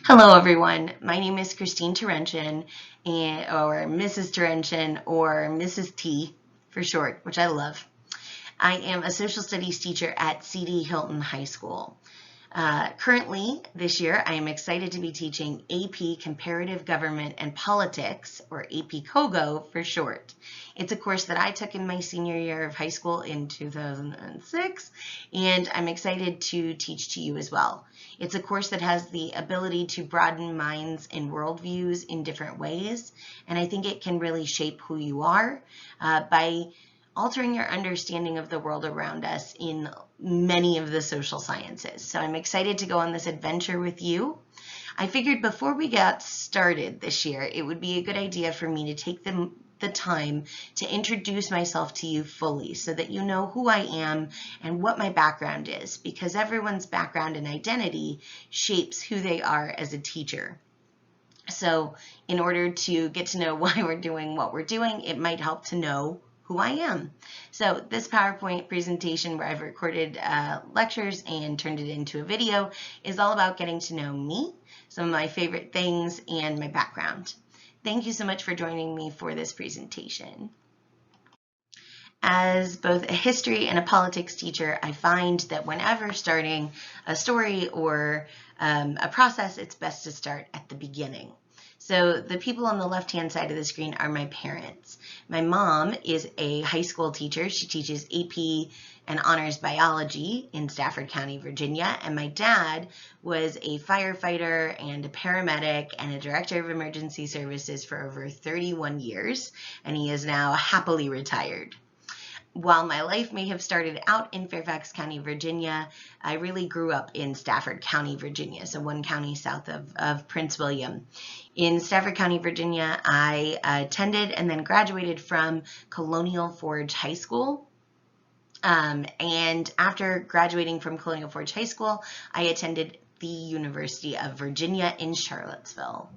Hello, everyone. My name is Christine Terenchin, or Mrs. Terenchin, or Mrs. T for short, which I love. I am a social studies teacher at C.D. Hilton High School. Currently, this year, I am excited to be teaching AP Comparative Government and Politics, or AP COGO for short. It's a course that I took in my senior year of high school in 2006, and I'm excited to teach to you as well. It's a course that has the ability to broaden minds and worldviews in different ways, and I think it can really shape who you are by altering your understanding of the world around us in many of the social sciences. So I'm excited to go on this adventure with you. I figured before we got started this year, it would be a good idea for me to take the time to introduce myself to you fully so that you know who I am and what my background is, because everyone's background and identity shapes who they are as a teacher. So in order to get to know why we're doing what we're doing, it might help to know who I am. So this PowerPoint presentation where I've recorded lectures and turned it into a video is all about getting to know me, some of my favorite things, and my background. Thank you so much for joining me for this presentation. As both a history and a politics teacher, I find that whenever starting a story or a process, it's best to start at the beginning. So the people on the left-hand side of the screen are my parents. My mom is a high school teacher. She teaches AP and honors biology in Stafford County, Virginia. And my dad was a firefighter and a paramedic and a director of emergency services for over 31 years. And he is now happily retired. While my life may have started out in Fairfax County, Virginia, I really grew up in Stafford County, Virginia, so one county south of Prince William. In Stafford County, Virginia, I attended and then graduated from Colonial Forge High School. And after graduating from Colonial Forge High School, I attended the University of Virginia in Charlottesville.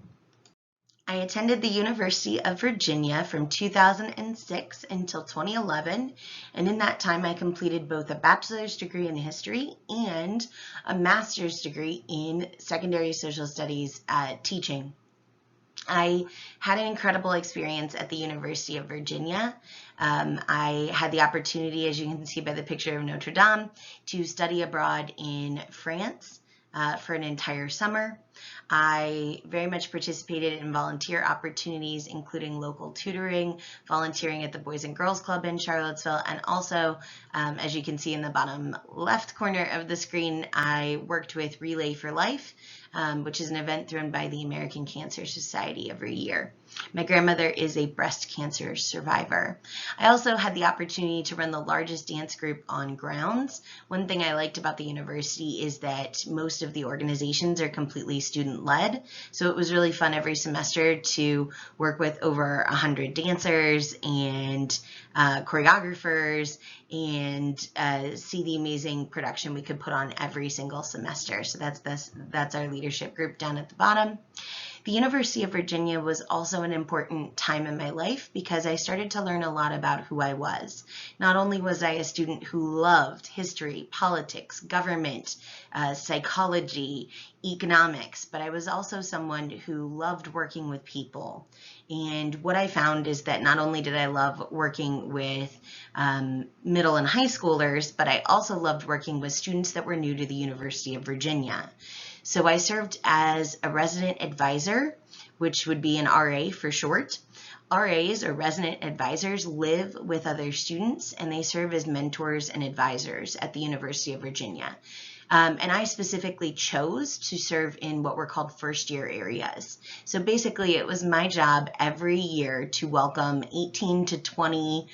I attended the University of Virginia from 2006 until 2011, and in that time I completed both a bachelor's degree in history and a master's degree in secondary social studies teaching. I had an incredible experience at the University of Virginia. I had the opportunity, as you can see by the picture of Notre Dame, to study abroad in France for an entire summer. I very much participated in volunteer opportunities, including local tutoring, volunteering at the Boys and Girls Club in Charlottesville, and also, as you can see in the bottom left corner of the screen, I worked with Relay for Life, which is an event thrown by the American Cancer Society every year. My grandmother is a breast cancer survivor. I also had the opportunity to run the largest dance group on grounds. One thing I liked about the university is that most of the organizations are completely student-led, so it was really fun every semester to work with over 100 dancers and choreographers and see the amazing production we could put on every single semester. So that's our leadership group down at the bottom. The University of Virginia was also an important time in my life because I started to learn a lot about who I was. Not only was I a student who loved history, politics, government, psychology, economics, but I was also someone who loved working with people. And what I found is that not only did I love working with middle and high schoolers, but I also loved working with students that were new to the University of Virginia. So I served as a resident advisor, which would be an RA for short. RAs, or resident advisors, live with other students and they serve as mentors and advisors at the University of Virginia. And I specifically chose to serve in what were called first year areas. So basically it was my job every year to welcome 18 to 20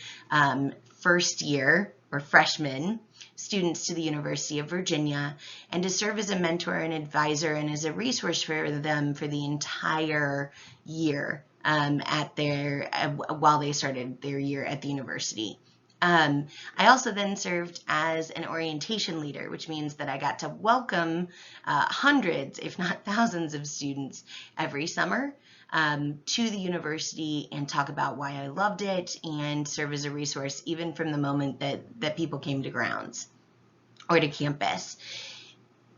first year or freshmen students to the University of Virginia and to serve as a mentor and advisor and as a resource for them for the entire year while they started their year at the university. I also then served as an orientation leader, which means that I got to welcome hundreds, if not thousands, of students every summer to the university and talk about why I loved it and serve as a resource even from the moment that people came to grounds or to campus.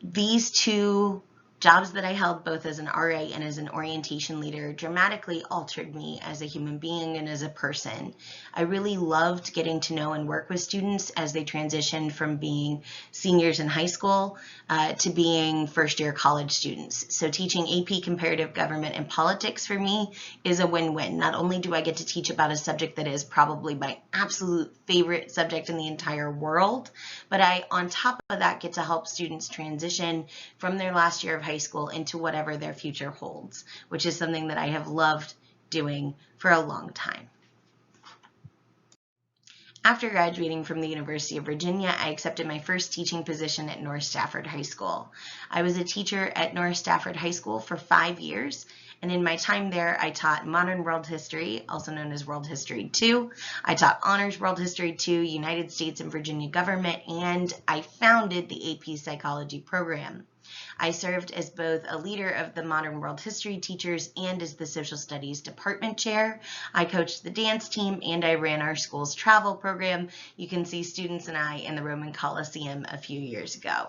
These two Jobs that I held both as an RA and as an orientation leader dramatically altered me as a human being and as a person. I really loved getting to know and work with students as they transitioned from being seniors in high school to being first-year college students. So teaching AP Comparative Government and Politics for me is a win-win. Not only do I get to teach about a subject that is probably my absolute favorite subject in the entire world, but I, on top of that, get to help students transition from their last year of high school into whatever their future holds, which is something that I have loved doing for a long time. After graduating from the University of Virginia, I accepted my first teaching position at North Stafford High School. I was a teacher at North Stafford High School for 5 years, and in my time there, I taught Modern World History, also known as World History II. I taught Honors World History II, United States and Virginia Government, and I founded the AP Psychology program. I served as both a leader of the Modern World History teachers and as the Social Studies department chair. I coached the dance team and I ran our school's travel program. You can see students and I in the Roman Colosseum a few years ago.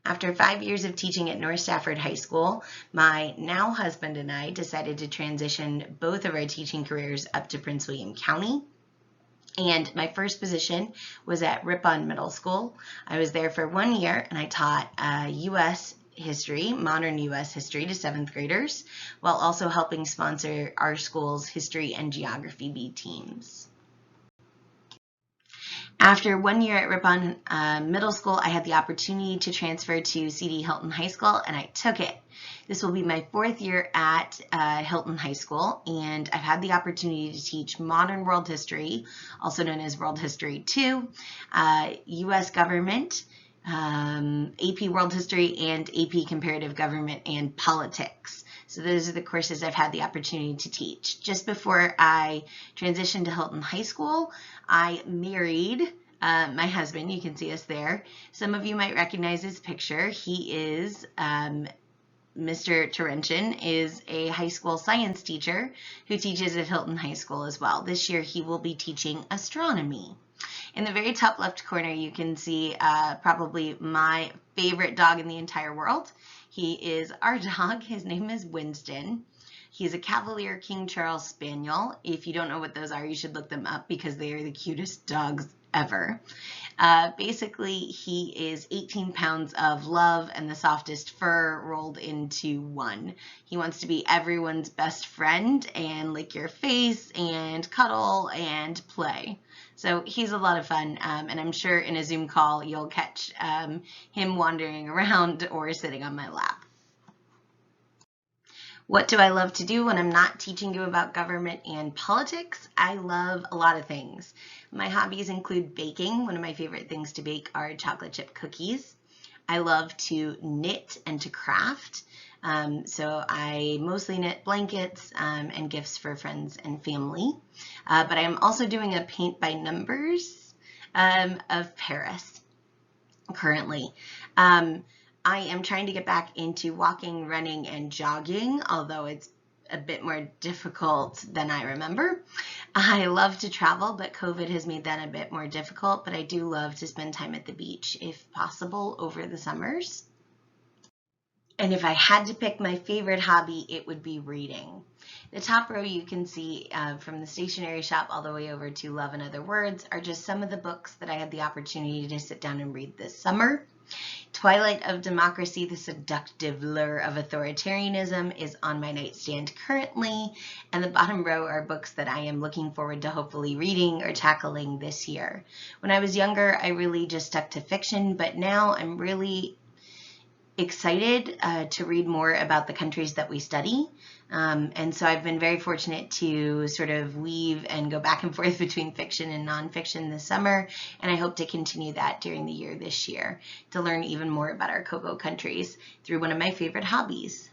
After 5 years of teaching at North Stafford High School, my now husband and I decided to transition both of our teaching careers up to Prince William County. And my first position was at Ripon Middle School. I was there for 1 year and I taught U.S. history, modern U.S. history to 7th graders, while also helping sponsor our school's history and geography B teams. After 1 year at Ripon Middle School, I had the opportunity to transfer to C.D. Hilton High School, and I took it. This will be my 4th year at Hilton High School, and I've had the opportunity to teach Modern World History, also known as World History II, U.S. Government, AP World History, and AP Comparative Government and Politics. So those are the courses I've had the opportunity to teach. Just before I transitioned to Hilton High School, I married my husband. You can see us there. Some of you might recognize his picture. He is Mr. Terenchin is a high school science teacher who teaches at Hilton High School as well. This year he will be teaching astronomy. In the very top left corner you can see probably my favorite dog in the entire world. He is our dog. His name is Winston. He's a Cavalier King Charles Spaniel. If you don't know what those are, you should look them up because they are the cutest dogs ever. Basically, he is 18 pounds of love and the softest fur rolled into one. He wants to be everyone's best friend and lick your face and cuddle and play. So he's a lot of fun, and I'm sure in a Zoom call you'll catch him wandering around or sitting on my lap. What do I love to do when I'm not teaching you about government and politics? I love a lot of things. My hobbies include baking. One of my favorite things to bake are chocolate chip cookies. I love to knit and to craft. So I mostly knit blankets and gifts for friends and family. But I'm also doing a paint by numbers of Paris currently. I am trying to get back into walking, running, and jogging, although it's a bit more difficult than I remember. I love to travel, but COVID has made that a bit more difficult, but I do love to spend time at the beach, if possible, over the summers. And if I had to pick my favorite hobby, it would be reading. The top row you can see from the stationery shop all the way over to Love and Other Words are just some of the books that I had the opportunity to sit down and read this summer. Twilight of Democracy, The Seductive Lure of Authoritarianism is on my nightstand currently, and the bottom row are books that I am looking forward to hopefully reading or tackling this year. When I was younger, I really just stuck to fiction, but now I'm really excited to read more about the countries that we study. And so I've been very fortunate to sort of weave and go back and forth between fiction and nonfiction this summer, and I hope to continue that during the year this year to learn even more about our cocoa countries through one of my favorite hobbies.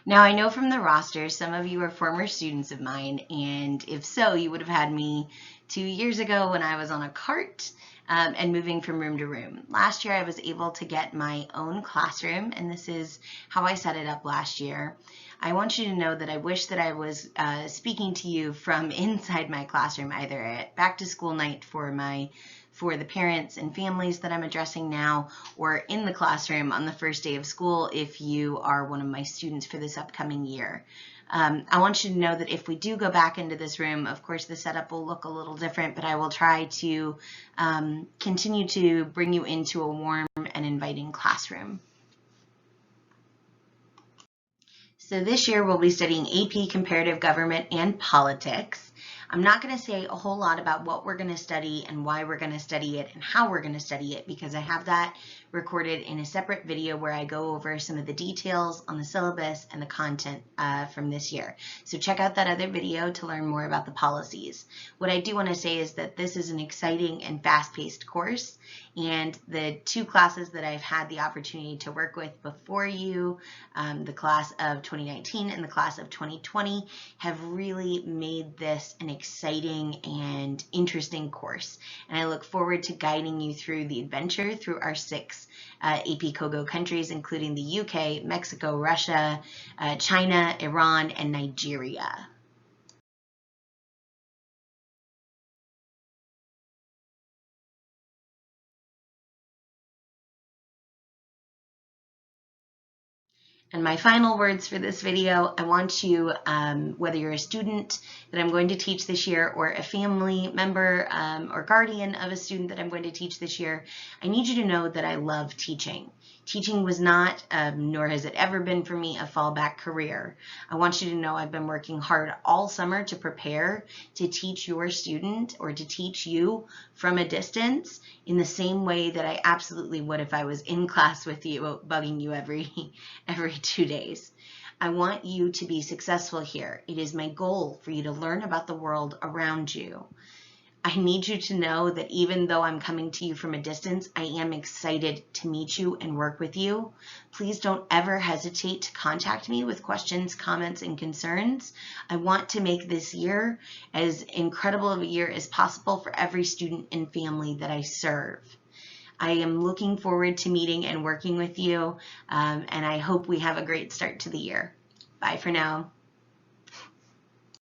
Now, I know from the roster some of you are former students of mine, and if so, you would have had me 2 years ago when I was on a cart and moving from room to room. Last year, I was able to get my own classroom, and this is how I set it up last year. I want you to know that I wish that I was speaking to you from inside my classroom, either at back to school night for my for the parents and families that I'm addressing now, or in the classroom on the first day of school if you are one of my students for this upcoming year. I want you to know that if we do go back into this room, of course the setup will look a little different, but I will try to continue to bring you into a warm and inviting classroom. So this year we'll be studying AP Comparative Government and Politics. I'm not going to say a whole lot about what we're going to study and why we're going to study it and how we're going to study it, because I have that recorded in a separate video where I go over some of the details on the syllabus and the content from this year. So check out that other video to learn more about the policies. What I do want to say is that this is an exciting and fast-paced course, and the two classes that I've had the opportunity to work with before you, the class of 2019 and the class of 2020, have really made this an exciting and interesting course. And I look forward to guiding you through the adventure through our 6 AP COGO countries, including the UK, Mexico, Russia, China, Iran, and Nigeria. And my final words for this video, I want you, whether you're a student that I'm going to teach this year or a family member or guardian of a student that I'm going to teach this year, I need you to know that I love teaching. Teaching was not, nor has it ever been for me, a fallback career. I want you to know I've been working hard all summer to prepare to teach your student or to teach you from a distance in the same way that I absolutely would if I was in class with you, bugging you every 2 days. I want you to be successful here. It is my goal for you to learn about the world around you. I need you to know that even though I'm coming to you from a distance, I am excited to meet you and work with you. Please don't ever hesitate to contact me with questions, comments, and concerns. I want to make this year as incredible of a year as possible for every student and family that I serve. I am looking forward to meeting and working with you, and I hope we have a great start to the year. Bye for now.